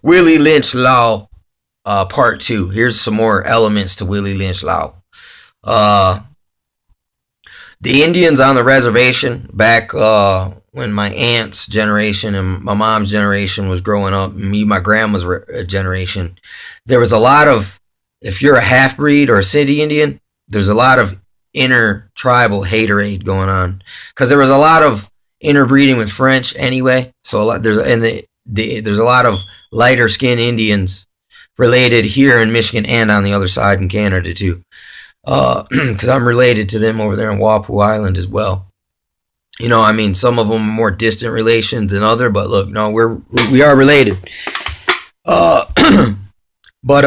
Willy Lynch Law, Part 2. Here's some more elements to Willy Lynch Law. Uh, the Indians on the reservation back when my aunt's generation and my mom's generation was growing up, me, my grandma's generation, there was a lot of, if you're a half breed or a city Indian, there's a lot of inner tribal haterade going on because there was a lot of interbreeding with French anyway. So there's a lot of lighter skinned Indians related here in Michigan and on the other side in Canada too. Because I'm related to them over there in Walpole Island as well. You know, I mean, some of them are more distant relations than other, but look, no, we are related. But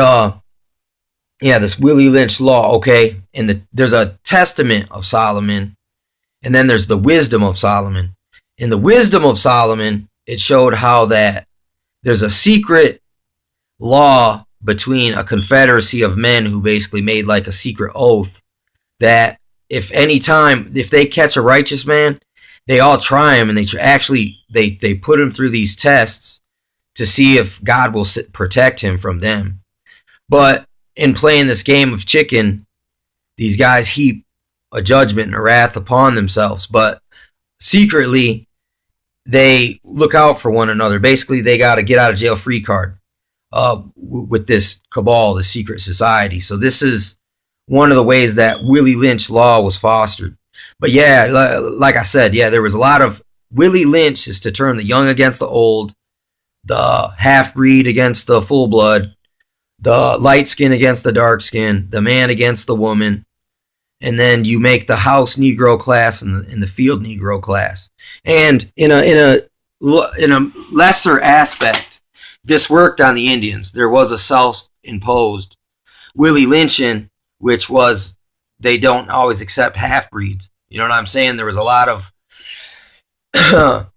yeah, this Willy Lynch Law, okay, and there's a Testament of Solomon, and then there's the Wisdom of Solomon. In the Wisdom of Solomon, it showed how that there's a secret law between a confederacy of men who basically made like a secret oath that if they catch a righteous man, they all try him and they put him through these tests to see if God will protect him from them. But in playing this game of chicken, these guys heap a judgment and a wrath upon themselves, but secretly they look out for one another. Basically, they got a get out of jail free card with this cabal, the secret society. So this is one of the ways that Willy Lynch Law was fostered. But yeah, like I said, yeah, there was a lot of Willy Lynch is to turn the young against the old, the half-breed against the full-blood, the light skin against the dark skin, the man against the woman, and then you make the house Negro class and the field Negro class. And in a lesser aspect, this worked on the Indians. There was a self-imposed Willy Lynching, which was they don't always accept half-breeds. You know what I'm saying? There was a lot of...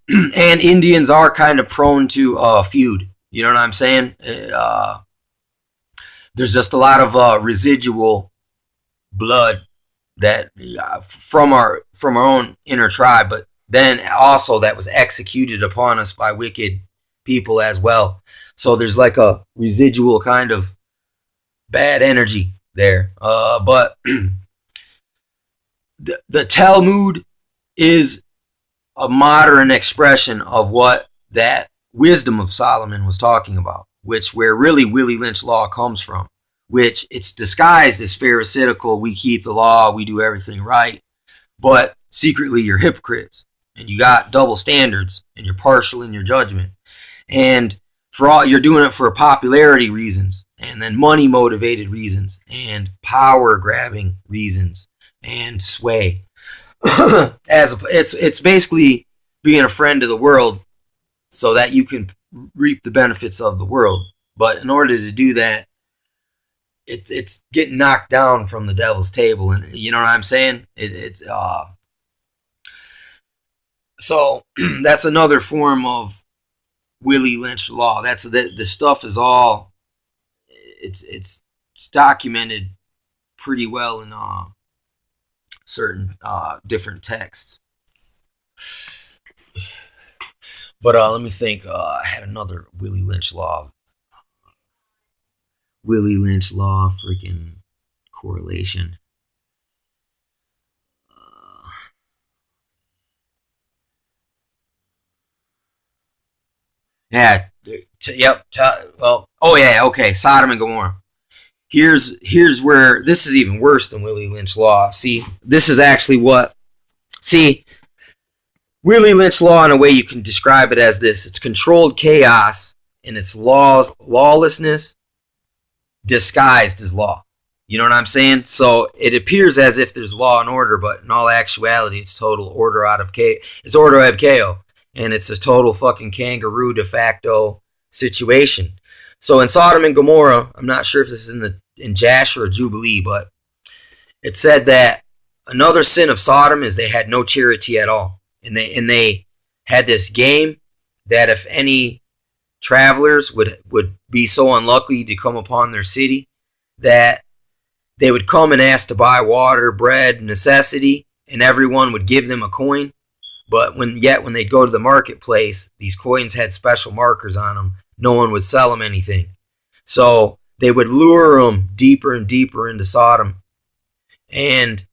and Indians are kind of prone to feud. You know what I'm saying? There's just a lot of residual blood that from our own inner tribe, but then also that was executed upon us by wicked people as well. So there's like a residual kind of bad energy there. But the Talmud is a modern expression of what that Wisdom of Solomon was talking about, where really Willy Lynch Law comes from, which it's disguised as pharisaical. We keep the law, we do everything right, but secretly you're hypocrites and you got double standards and you're partial in your judgment. And you're doing it for popularity reasons, and then money motivated reasons, and power grabbing reasons, and sway. It's basically being a friend of the world so that you can reap the benefits of the world. But in order to do that, it's getting knocked down from the devil's table, and you know what I'm saying? So that's another form of Willy Lynch Law. The stuff is all it's documented pretty well in certain different texts. But let me think. I had another Willy Lynch Law. Willy Lynch Law, freaking correlation. Yeah. Okay. Sodom and Gomorrah. Here's where this is even worse than Willy Lynch Law. See, this is actually Willy Lynch Law, in a way you can describe it as this. It's controlled chaos and it's lawlessness disguised as law. You know what I'm saying? So it appears as if there's law and order, but in all actuality, it's total order out of chaos. It's order ab chaos. And it's a total fucking kangaroo de facto situation. So in Sodom and Gomorrah, I'm not sure if this is in Jasher or Jubilee, but it said that another sin of Sodom is they had no charity at all. And they had this game that if any travelers would be so unlucky to come upon their city, that they would come and ask to buy water, bread, necessity, and everyone would give them a coin. But when they'd go to the marketplace, these coins had special markers on them. No one would sell them anything. So they would lure them deeper and deeper into Sodom. And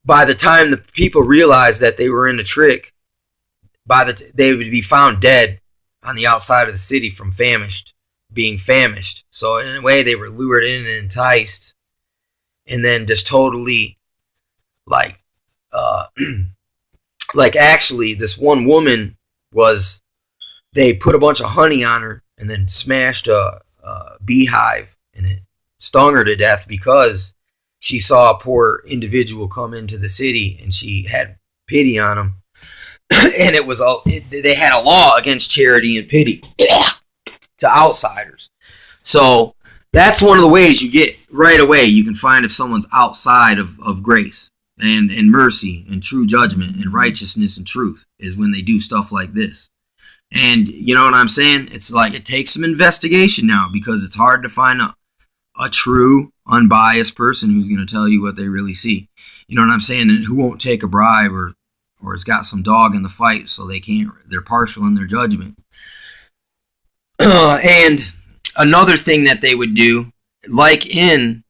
by the time the people realized that they were in a trick, they would be found dead on the outside of the city from being famished. So in a way, they were lured in and enticed, and then just totally like actually this one woman they put a bunch of honey on her and then smashed a beehive, and it stung her to death because she saw a poor individual come into the city and she had pity on him. And they had a law against charity and pity to outsiders. So that's one of the ways you get right away. You can find if someone's outside of grace and mercy and true judgment and righteousness and truth is when they do stuff like this. And you know what I'm saying? It's like it takes some investigation now because it's hard to find a true, unbiased person who's going to tell you what they really see. You know what I'm saying? And who won't take a bribe or has got some dog in the fight, so they're partial in their judgment. And another thing that they would do, like in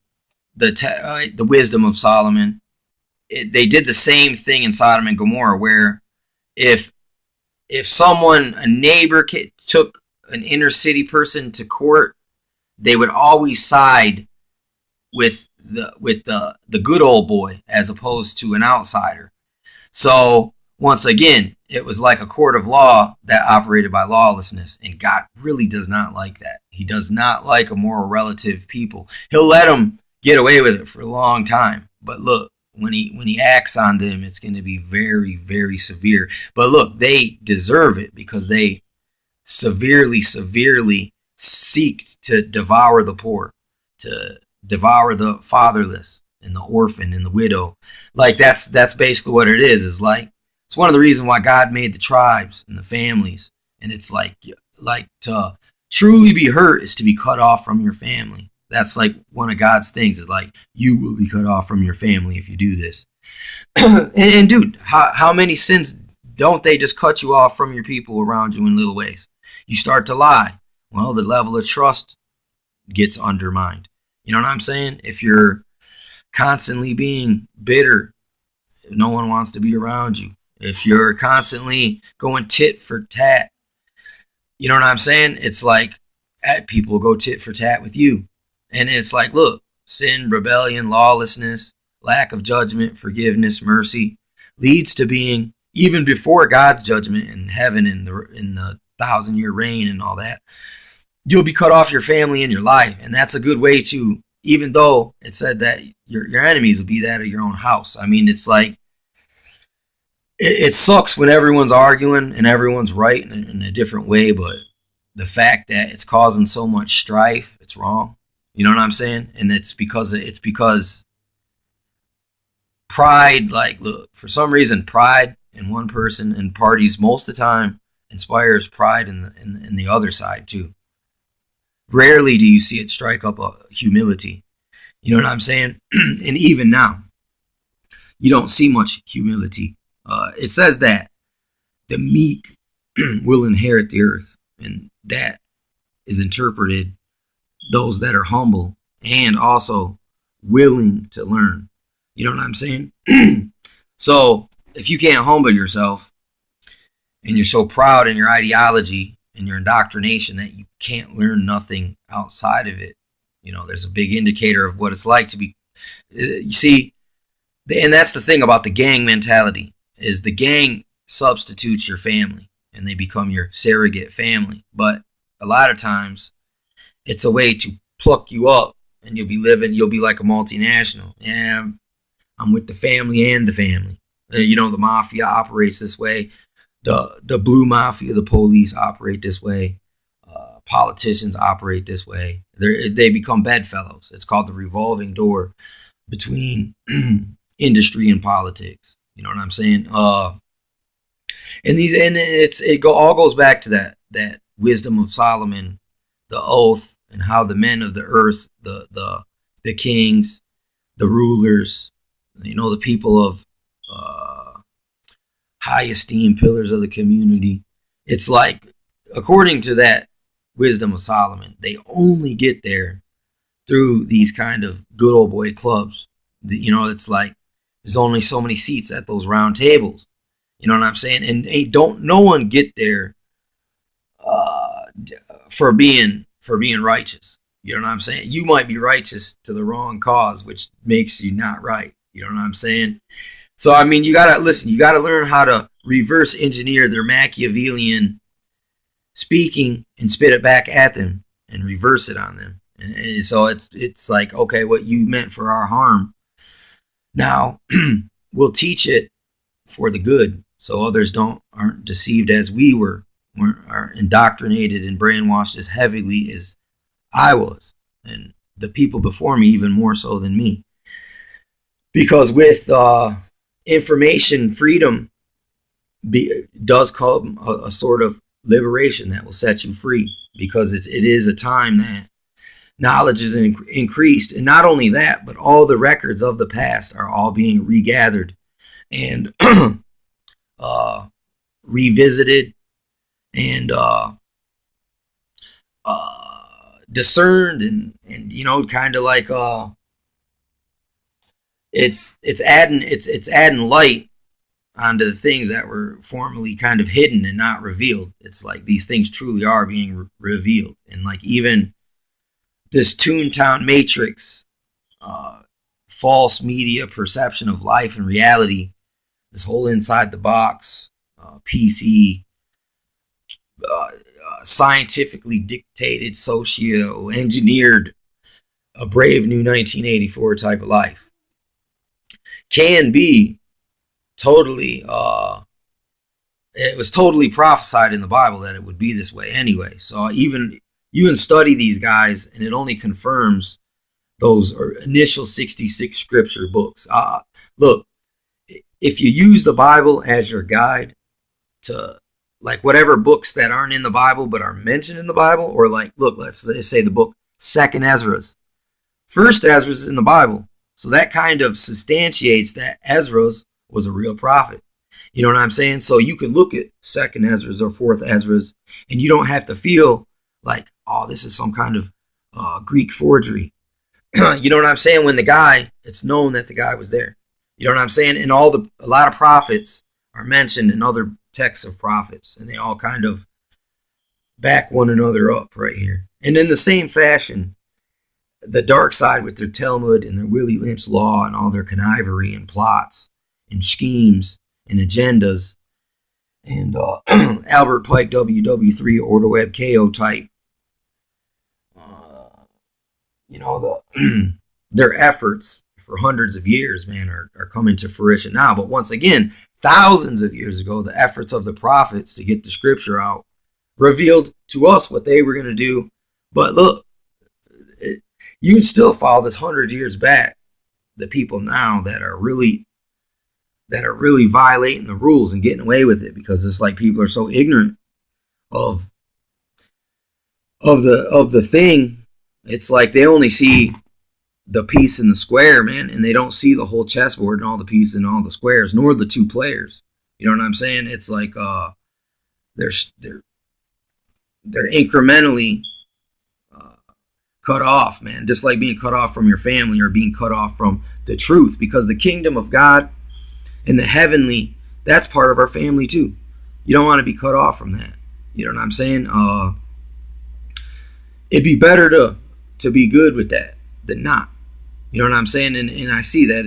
the wisdom of Solomon, they did the same thing in Sodom and Gomorrah, where if a neighbor took an inner city person to court, they would always side with the good old boy as opposed to an outsider. So once again, it was like a court of law that operated by lawlessness, and God really does not like that. He does not like immoral relative people. He'll let them get away with it for a long time, but look, when he acts on them, it's going to be very, very severe. But look, they deserve it because they severely seek to devour the poor, to devour the fatherless and the orphan and the widow. Like that's basically what it is. Is like it's one of the reasons why God made the tribes and the families. And it's like to truly be hurt is to be cut off from your family. That's like one of God's things is like, you will be cut off from your family if you do this. and dude, how many sins don't they just cut you off from your people around you in little ways? You start to lie. Well, the level of trust gets undermined. You know what I'm saying? If you're constantly being bitter, no one wants to be around you. If you're constantly going tit for tat, you know what I'm saying? It's like people go tit for tat with you. And it's like, look, sin, rebellion, lawlessness, lack of judgment, forgiveness, mercy leads to being, even before God's judgment in heaven in the 1,000-year reign and all that, you'll be cut off your family and your life. And that's a good way to, even though it said that your enemies will be that of your own house. I mean, it's like, it sucks when everyone's arguing and everyone's right in a different way, but the fact that it's causing so much strife, it's wrong. You know what I'm saying? And it's because pride, like, look, for some reason, pride in one person and parties most of the time inspires pride in the other side too. Rarely do you see it strike up a humility. You know what I'm saying? And even now, you don't see much humility. It says that the meek will inherit the earth, and that is interpreted those that are humble and also willing to learn. You know what I'm saying? So if you can't humble yourself and you're so proud in your ideology and your indoctrination that you can't learn nothing outside of it, you know, there's a big indicator of what it's like to be, you see, and that's the thing about the gang mentality, is the gang substitutes your family and they become your surrogate family. But a lot of times it's a way to pluck you up and you'll be like a multinational. Yeah, I'm with the family and the family. You know, the mafia operates this way. The blue mafia, the police operate this way. Politicians operate this way. They become bedfellows. It's called the revolving door between industry and politics. You know what I'm saying? All goes back to that wisdom of Solomon, the oath, and how the men of the earth, the kings, the rulers, you know, the people of high esteemed pillars of the community. It's like, according to that wisdom of Solomon, they only get there through these kind of good old boy clubs. It's like there's only so many seats at those round tables. You know what I'm saying? And no one get there for being righteous. You know what I'm saying? You might be righteous to the wrong cause, which makes you not right. You know what I'm saying? So, I mean, you got to learn how to reverse engineer their Machiavellian speaking and spit it back at them and reverse it on them. And so it's like, okay, what you meant for our harm, now we'll teach it for the good, so others aren't deceived as we aren't indoctrinated and brainwashed as heavily as I was, and the people before me even more so than me. Because with information freedom does come a sort of liberation that will set you free, because it is a time that knowledge is increased. And not only that, but all the records of the past are all being regathered and revisited and discerned, and kind of like it's adding light onto the things that were formerly kind of hidden and not revealed. It's like these things truly are being revealed. And like even this Toontown Matrix, false media perception of life and reality, this whole inside the box, PC, scientifically dictated, socio-engineered, a brave new 1984 type of life, can be totally, it was totally prophesied in the Bible that it would be this way anyway. So even you can study these guys, and it only confirms those initial 66 scripture books. Look, if you use the Bible as your guide to, like, whatever books that aren't in the Bible but are mentioned in the Bible, or like, look, let's say the book Second Ezra's. First Ezra's in the Bible, so that kind of substantiates that Ezra's was a real prophet. You know what I'm saying? So you can look at Second Ezra's or Fourth Ezra's, and you don't have to feel like, oh, this is some kind of Greek forgery. You know what I'm saying? When it's known that the guy was there. You know what I'm saying? And a lot of prophets are mentioned in other texts of prophets, and they all kind of back one another up right here. And in the same fashion, the dark side with their Talmud and their Willy Lynch law and all their connivery and plots and schemes and agendas, and Albert Pike WW3 Order Web KO type, their efforts for hundreds of years, man, are coming to fruition now. But once again, thousands of years ago, the efforts of the prophets to get the scripture out revealed to us what they were going to do. But look, you can still follow this 100 years back, the people now that are really violating the rules and getting away with it, because it's like people are so ignorant of the thing. It's like they only see the piece in the square, man, and they don't see the whole chessboard and all the pieces and all the squares, nor the two players. You know what I'm saying? It's like they're incrementally cut off, man, just like being cut off from your family or being cut off from the truth, because the kingdom of God and the heavenly, that's part of our family too. You don't want to be cut off from that. You know what I'm saying? It'd be better to be good with that than not. You know what I'm saying? And I see that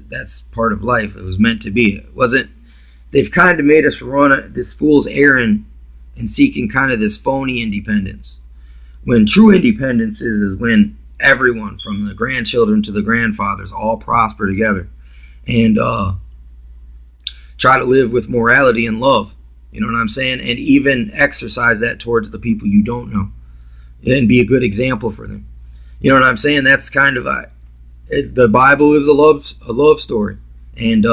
that's part of life. It was meant to be. It wasn't. They've kind of made us run this fool's errand and seeking kind of this phony independence. When true independence is when everyone, from the grandchildren to the grandfathers, all prosper together and try to live with morality and love. You know what I'm saying? And even exercise that towards the people you don't know, and be a good example for them. You know what I'm saying? That's kind of the Bible is a love story, and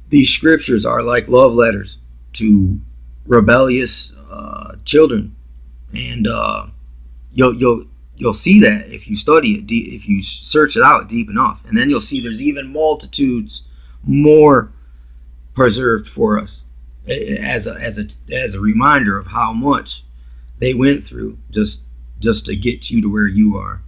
these scriptures are like love letters to rebellious children, and you'll see that if you study it, if you search it out deep enough, and then you'll see there's even multitudes more preserved for us as a reminder of how much they went through just to get you to where you are.